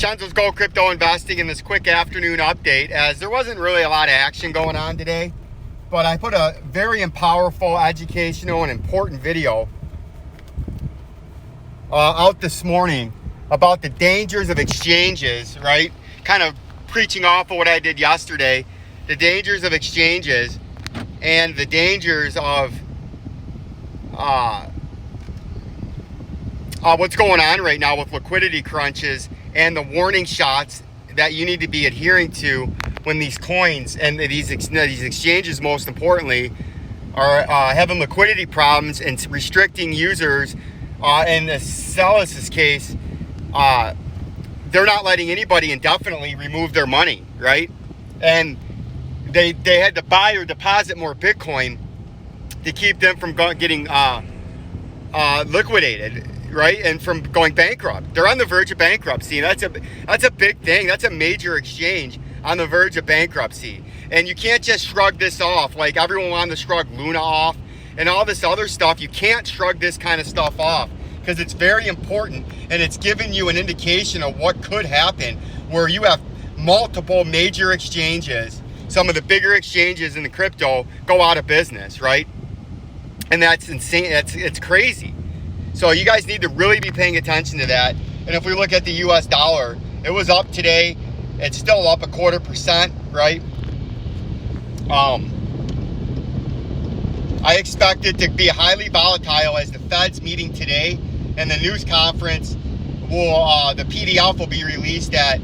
Vincenzo'S Go Crypto Investing in this quick afternoon update, as there wasn't really a lot of action going on today, but I put a very powerful, educational, and important video out this morning about the dangers of exchanges, right? Kind of preaching off of what I did yesterday, the dangers of exchanges and the dangers of what's going on right now with liquidity crunches and the warning shots that you need to be adhering to when these coins and these exchanges, most importantly, are having liquidity problems and restricting users. In the Celis's case, they're not letting anybody indefinitely remove their money, right? And they had to buy or deposit more Bitcoin to keep them from getting liquidated, right? And from going bankrupt. They're on the verge of bankruptcy. And that's a big thing. That's a major exchange on the verge of bankruptcy. And you can't just shrug this off like everyone wanted to shrug Luna off and all this other stuff. You can't shrug this kind of stuff off because it's very important, and it's giving you an indication of what could happen where you have multiple major exchanges. Some of the bigger exchanges in the crypto go out of business, right? And that's insane. It's crazy. So you guys need to really be paying attention to that. And if we look at the US dollar, it was up today. It's still up 0.25%, right? I expect it to be highly volatile as the Fed's meeting today, and the news conference will, the PDF will be released at,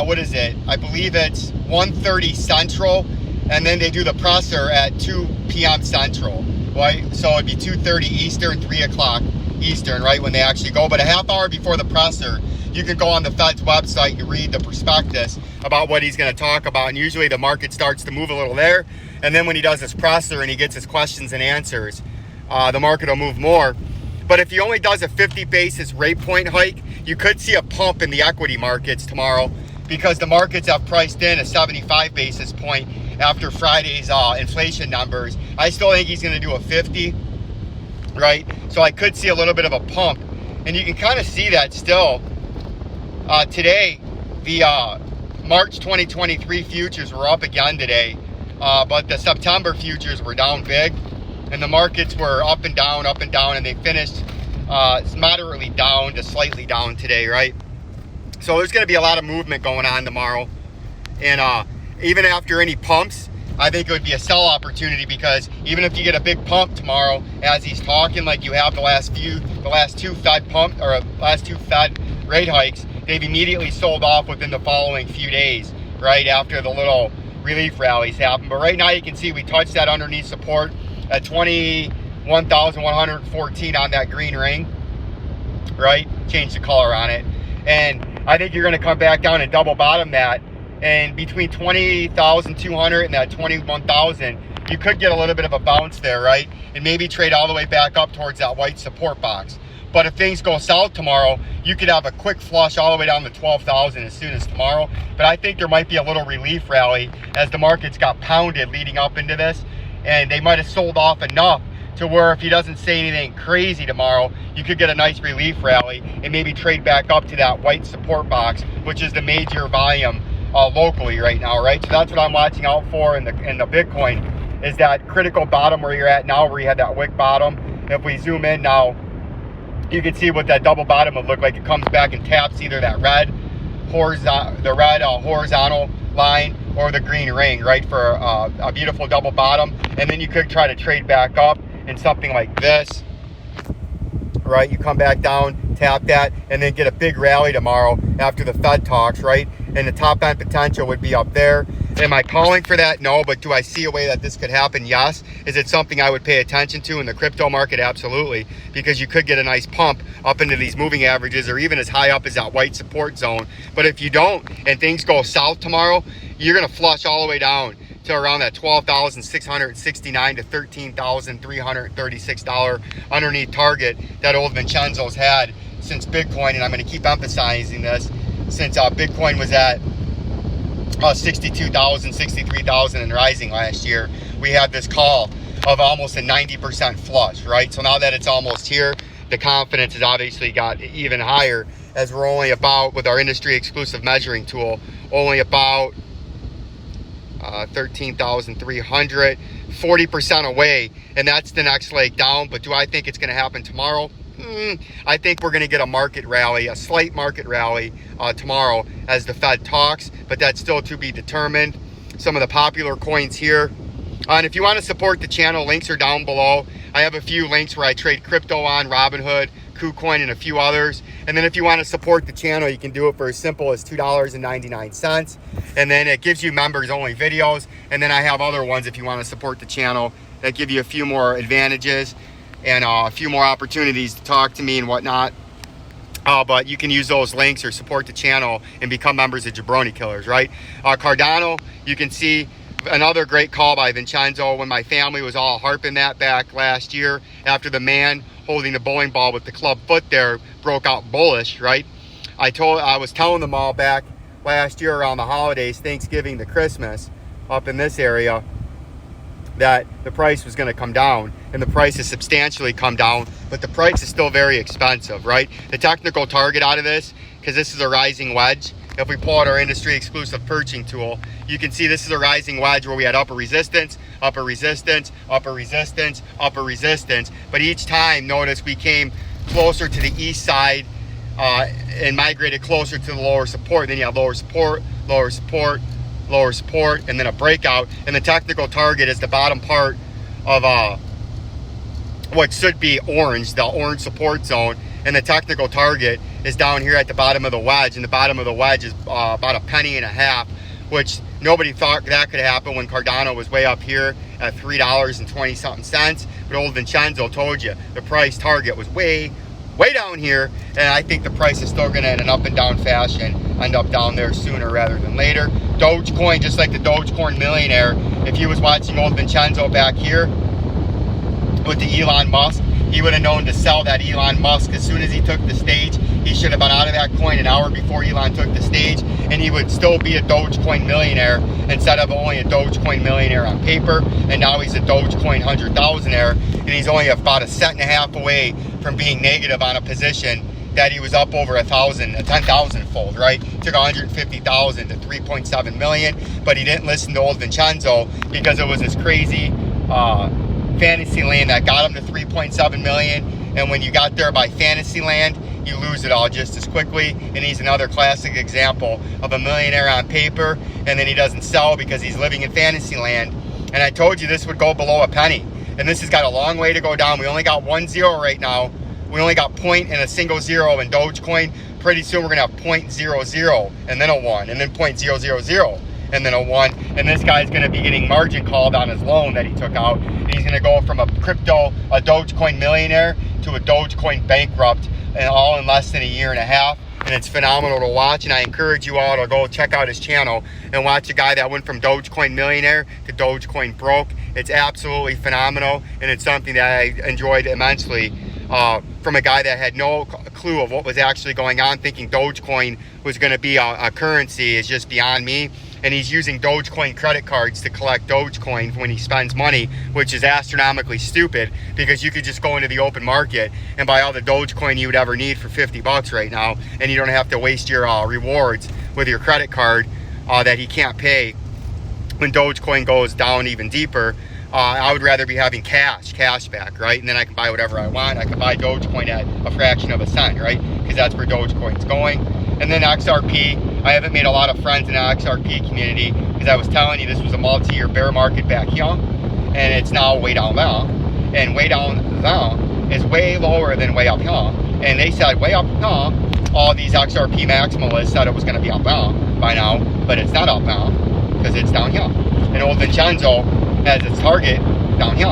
what is it? I believe it's 1:30 Central, and then they do the presser at 2 p.m. Central, right? So it'd be 2:30 Eastern, 3 o'clock Eastern, right, when they actually go. But a half hour before the presser, you can go on the Fed's website and read the prospectus about what he's going to talk about. And usually the market starts to move a little there. And then when he does his presser and he gets his questions and answers, the market will move more. But if he only does a 50 basis rate point hike, you could see a pump in the equity markets tomorrow because the markets have priced in a 75 basis point after Friday's inflation numbers. I still think he's going to do a 50, right? So I could see a little bit of a pump. And you can kind of see that still. Today, the March 2023 futures were up again today, but the September futures were down big, and the markets were up and down, and they finished moderately down to slightly down today, right? So there's going to be a lot of movement going on tomorrow, and even after any pumps, I think it would be a sell opportunity, because even if you get a big pump tomorrow as he's talking, like you have the last two Fed rate hikes, they've immediately sold off within the following few days, right after the little relief rallies happen. But right now you can see we touched that underneath support at 21,114 on that green ring, right? Change the color on it. And I think you're going to come back down and double bottom that. And between 20,200 and that 21,000, you could get a little bit of a bounce there, right? And maybe trade all the way back up towards that white support box. But if things go south tomorrow, you could have a quick flush all the way down to 12,000 as soon as tomorrow. But I think there might be a little relief rally as the markets got pounded leading up into this. And they might have sold off enough to where if he doesn't say anything crazy tomorrow, you could get a nice relief rally and maybe trade back up to that white support box, which is the major volume locally right now, right? So that's what I'm watching out for in the Bitcoin, is that critical bottom where you're at now, where you had that wick bottom. If we zoom in now, you can see what that double bottom would look like. It comes back and taps either that red horizontal line or the green ring, right, for a beautiful double bottom. And then you could try to trade back up in something like this, right? You come back down, tap that, and then get a big rally tomorrow after the Fed talks, right? And the top end potential would be up there. Am I calling for that? No, but do I see a way that this could happen? Yes. Is it something I would pay attention to in the crypto market? Absolutely, because you could get a nice pump up into these moving averages or even as high up as that white support zone. But if you don't and things go south tomorrow, you're going to flush all the way down to around that $12,669 to $13,336 underneath target that old Vincenzo'S had since Bitcoin. And I'm going to keep emphasizing this since Bitcoin was at 62,000, 63,000 and rising last year. We had this call of almost a 90% flush, right? So now that it's almost here, the confidence has obviously got even higher, as we're only about, with our industry exclusive measuring tool, only about 13,300, 40% away, and that's the next leg down. But do I think it's going to happen tomorrow? I think we're going to get a market rally, a slight market rally tomorrow as the Fed talks, but that's still to be determined. Some of the popular coins here. And if you want to support the channel, links are down below. I have a few links where I trade crypto on, Robinhood, KuCoin, and a few others. And then if you want to support the channel, you can do it for as simple as $2.99. And then it gives you members only videos. And then I have other ones if you want to support the channel that give you a few more advantages and a few more opportunities to talk to me and whatnot. But you can use those links or support the channel and become members of Jabroni Killers, right? Cardano, you can see another great call by Vincenzo when my family was all harping that back last year after the man holding the bowling ball with the club foot there broke out bullish, right? I was telling them all back last year around the holidays, Thanksgiving to Christmas, up in this area, that the price was going to come down, and the price has substantially come down, but the price is still very expensive, right? The technical target out of this, because this is a rising wedge, if we pull out our industry exclusive purchasing tool, you can see this is a rising wedge where we had upper resistance, upper resistance, upper resistance, upper resistance. But each time, notice we came closer to the east side and migrated closer to the lower support. Then you have lower support, lower support, lower support, and then a breakout. And the technical target is the bottom part of what should be orange, the orange support zone. And the technical target is down here at the bottom of the wedge, and the bottom of the wedge is about $0.015, which nobody thought that could happen when Cardano was way up here at $3.20 something. But old Vincenzo told you the price target was way down here, and I think the price is still going to, in an up and down fashion, end up down there sooner rather than later. Dogecoin, just like the Dogecoin millionaire, if he was watching old Vincenzo back here with the Elon Musk, he would have known to sell that Elon Musk as soon as he took the stage. He should have been out of that coin an hour before Elon took the stage, and he would still be a Dogecoin millionaire instead of only a Dogecoin millionaire on paper. And now he's a Dogecoin 100,000aire, and he's only about a cent and a half away from being negative on a position that he was up over 10,000 fold, right? Took 150,000 to 3.7 million, but he didn't listen to old Vincenzo because it was this crazy fantasy land that got him to 3.7 million. And when you got there by fantasy land, you lose it all just as quickly. And he's another classic example of a millionaire on paper, and then he doesn't sell because he's living in fantasy land. And I told you this would go below a penny, and this has got a long way to go down. We only got 1 0 right now. We only got point and a single zero in Dogecoin. Pretty soon we're gonna have 0.00 and then a 1 and then 0.000 and then a 1. And this guy's gonna be getting margin called on his loan that he took out. And he's gonna go from a Dogecoin millionaire to a Dogecoin bankrupt, and all in less than a year and a half. And it's phenomenal to watch, and I encourage you all to go check out his channel and watch a guy that went from Dogecoin millionaire to Dogecoin broke. It's absolutely phenomenal, and it's something that I enjoyed immensely from a guy that had no clue of what was actually going on. Thinking Dogecoin was going to be a currency is just beyond me. And he's using Dogecoin credit cards to collect Dogecoin when he spends money, which is astronomically stupid, because you could just go into the open market and buy all the Dogecoin you would ever need for $50 right now, and you don't have to waste your rewards with your credit card that he can't pay when Dogecoin goes down even deeper. I would rather be having cash back, right? And then I can buy whatever I want. I can buy Dogecoin at a fraction of a cent, right? Because that's where Dogecoin's going. And then XRP, I haven't made a lot of friends in the XRP community because I was telling you this was a multi-year bear market back here, and it's now way down there. And way down there is way lower than way up here. And they said way up here, all these XRP maximalists said it was going to be up there by now, but it's not up there because it's down here. And old Vincenzo has its target down here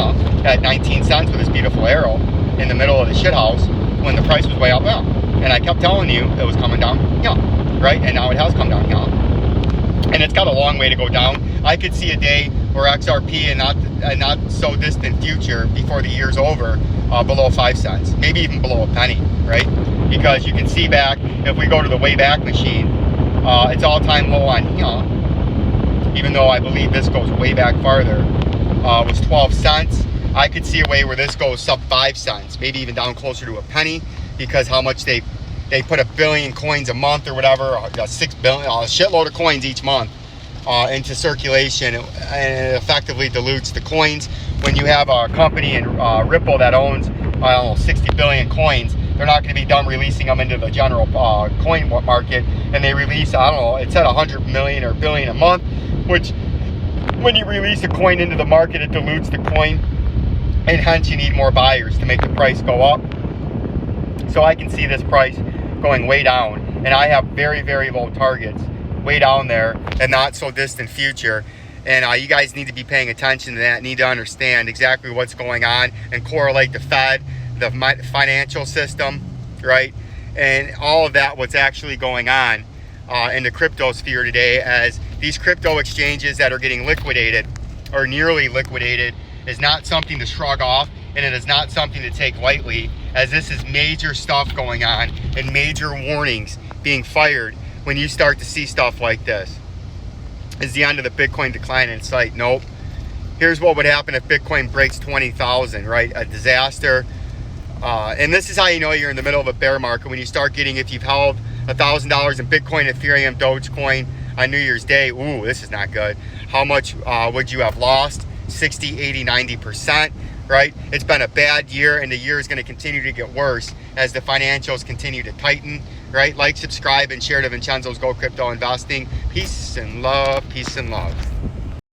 at 19 cents with this beautiful arrow in the middle of the shithouse when the price was way up there. And I kept telling you it was coming down here, right? And now it has come down here. And it's got a long way to go down. I could see a day where XRP in not so distant future, before the year's over, below 5 cents, maybe even below a penny, right? Because you can see back, if we go to the Wayback Machine, its all-time low on here, even though I believe this goes way back farther, was 12 cents. I could see a way where this goes sub 5 cents, maybe even down closer to a penny, because how much they put 1 billion coins a month or whatever, 6 billion, a shitload of coins each month into circulation, and it effectively dilutes the coins. When you have a company in Ripple that owns, I don't know, 60 billion coins, they're not going to be done releasing them into the general coin market, and they release, I don't know, it's at 100 million or billion a month, which when you release a coin into the market, it dilutes the coin, and hence you need more buyers to make the price go up. So I can see this price going way down, and I have very, very low targets way down there and not so distant future. And you guys need to be paying attention to that, need to understand exactly what's going on and correlate the Fed, the financial system, right? And all of that, what's actually going on in the crypto sphere today, as these crypto exchanges that are getting liquidated or nearly liquidated is not something to shrug off, and it is not something to take lightly, as this is major stuff going on and major warnings being fired when you start to see stuff like this. Is the end of the Bitcoin decline in sight? Nope. Here's what would happen if Bitcoin breaks 20,000, right? A disaster. And this is how you know you're in the middle of a bear market, when you start getting, if you've held $1,000 in Bitcoin, Ethereum, Dogecoin on New Year's Day, ooh, this is not good. How much would you have lost? 60, 80, 90%, right? It's been a bad year, and the year is going to continue to get worse as the financials continue to tighten, right? Like, subscribe, and share to Vincenzo's Go Crypto Investing. Peace and love. Peace and love.